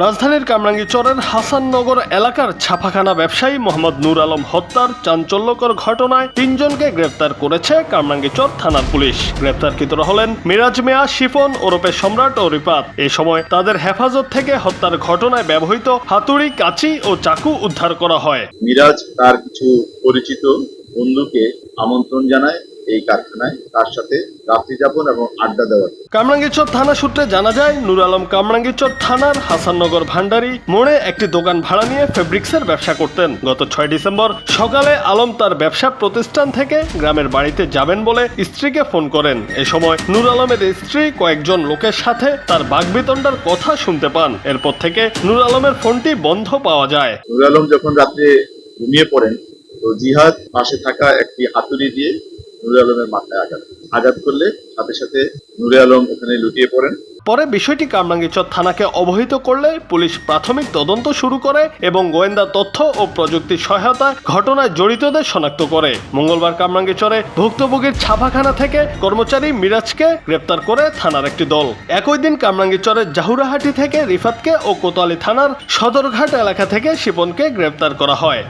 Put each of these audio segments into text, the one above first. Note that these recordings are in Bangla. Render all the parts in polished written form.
রাজধানীর কামরাঙ্গীরচরের হাসাননগর এলাকার ছাপাখানা ব্যবসায়ী মোহাম্মদ নূর আলম হত্যার চাঞ্চল্যকর ঘটনায় 3 জনকে গ্রেফতার করেছে কামরাঙ্গীরচর থানার পুলিশ। গ্রেফতারকৃতরা হলেন মিরাজ মিয়া, শিফন ওরফে সম্রাট ও রিপাত। এ সময় তাদের হেফাজত থেকে হত্যার ঘটনায় ব্যবহৃত হাতুড়ি, কাঁচি ও চাকু উদ্ধার করা হয়। মিরাজ তার কিছু পরিচিত বন্ধুকে আমন্ত্রণ জানায় এই কারখানায় তার সাথে রাত্রি যাপন এবং আড্ডা দেওয়ার। কামরাঙ্গীরচর থানা সূত্রে জানা যায়, নূর আলম কামরাঙ্গীরচর থানার হাসাননগর ভান্ডারি মোড়ে একটি দোকান ভাড়া নিয়ে ফেব্রিক্সের ব্যবসা করতেন। গত 6 ডিসেম্বর সকালে আলম তার ব্যবসা প্রতিষ্ঠান থেকে গ্রামের বাড়িতে যাবেন বলে স্ত্রীকে ফোন করেন। এ সময় নূর আলমের স্ত্রী কয়েকজন লোকের সাথে তার বাগবিতণ্ডার কথা শুনতে পান। এরপর থেকে নূর আলমের ফোনটি বন্ধ পাওয়া যায়। নূর আলম যখন রাত্রে ঘুমিয়ে পড়েন, তো জিহাদ পাশে থাকা একটি হাতুড়ি দিয়ে নূর আলমের মাথায় আঘাত করলে সাথে সাথে নূর আলম ওখানে লুটিয়ে পড়েন। পরে বিষয়টি কামরাঙ্গীরচর থানাকে অবহিত করলে পুলিশ প্রাথমিক তদন্ত শুরু করে এবং গোয়েন্দা তথ্য ও প্রযুক্তির সহায়তায় ঘটনায় জড়িতদের শনাক্ত করে। মঙ্গলবার কামরাঙ্গীরচরে ভুক্তভোগীর ছাপাখানা থেকে কর্মচারী মিরাজকে গ্রেপ্তার করে থানার একটি দল। একই দিন কামরাঙ্গীরচরের জাহুরাহাটি থেকে রিফাতকে ও কোতোয়ালি থানার সদরঘাট এলাকা থেকে শিপনকে গ্রেপ্তার করা হয়।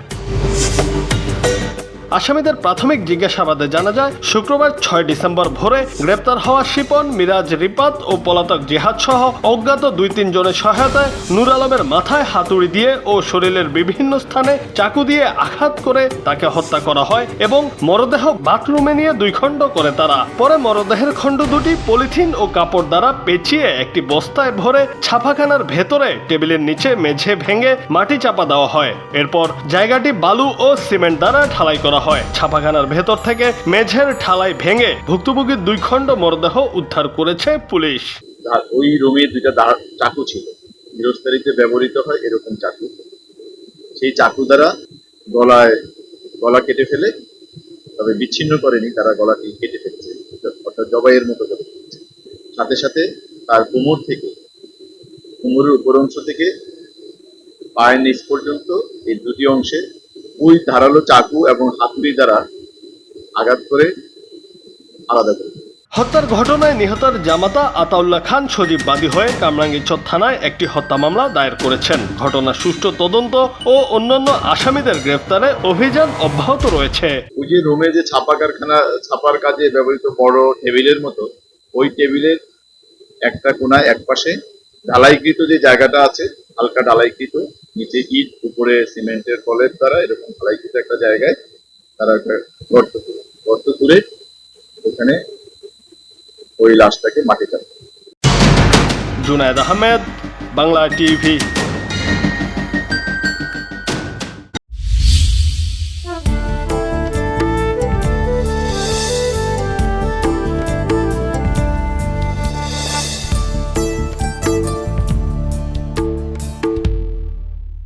আসামিদের প্রাথমিক জিজ্ঞাসাবাদে জানা যায়, শুক্রবার 6 ডিসেম্বর ভোরে গ্রেপ্তার হওয়া শিপন, মিরাজ, রিপাত ও পলাতক জিহাদ সহ অজ্ঞাত 2-3 জনের সহায়তায় নূর আলমের মাথায় হাতুড়ি দিয়ে ও শরীরের বিভিন্ন স্থানে চাকু দিয়ে আঘাত করে তাকে হত্যা করা হয় এবং মরদেহ বাথরুমে নিয়ে 2 খণ্ড করে তারা। পরে মরদেহের খণ্ড দুটি পলিথিন ও কাপড় দ্বারা পেঁচিয়ে একটি বস্তায় ভরে ছাপাখানার ভেতরে টেবিলের নিচে মেঝে ভেঙে মাটি চাপা দেওয়া হয়। এরপর জায়গাটি বালু ও সিমেন্ট দ্বারা ঢালাই করা হয়। ছাপাখানার ভেতর থেকে মেঝের ঢালাই ভেঙে ভুক্তভোগীর 2 খণ্ড মরদেহ উদ্ধার করেছে পুলিশ। ওই রুমে 2টা চাকু ছিল, গৃহস্থালিতে ব্যবহৃত হয় এরকম চাকু। সেই চাকু দ্বারা গলা কেটে ফেলে, তবে বিচ্ছিন্ন করেনি, তারা গলাটি কেটে ফেলেছে, অর্থাৎ জবাইয়ের মতো করে ফেলেছে। সাথে সাথে তার কোমরের উপর অংশ থেকে পায়ের নিচ পর্যন্ত এই 2টি অংশে ওই ধারালো চাকু এবং হাতুড়ি দ্বারা আঘাত করে আলাদা করে। হত্যার ঘটনায় নিহতের জামাতা আতাউল্লাহ খান সজীব বাদী হয়ে কামরাঙ্গীরচর থানায় একটি হত্যা মামলা দায়ের করেছেন। ঘটনার সুষ্ঠু তদন্ত ও অন্যান্য আসামিদের গ্রেফতারে অভিযান অব্যাহত রয়েছে। ওই যে রুমে যে ছাপার কাজে ব্যবহৃত বড় টেবিলের মতো, ওই টেবিলের একটা কোনায় একপাশে ঢালাইকৃত যে জায়গাটা আছে, হালকা ঢালাইকৃত, নিচে ইট, উপরে সিমেন্টের কলের দ্বারা এরকম ঢালাইকৃত একটা জায়গায় তারা একটা গর্ত তুলে ওখানে ওই লাশটাকে মাটি চাপে। জুনায়েদ আহমেদ, বাংলা টিভি।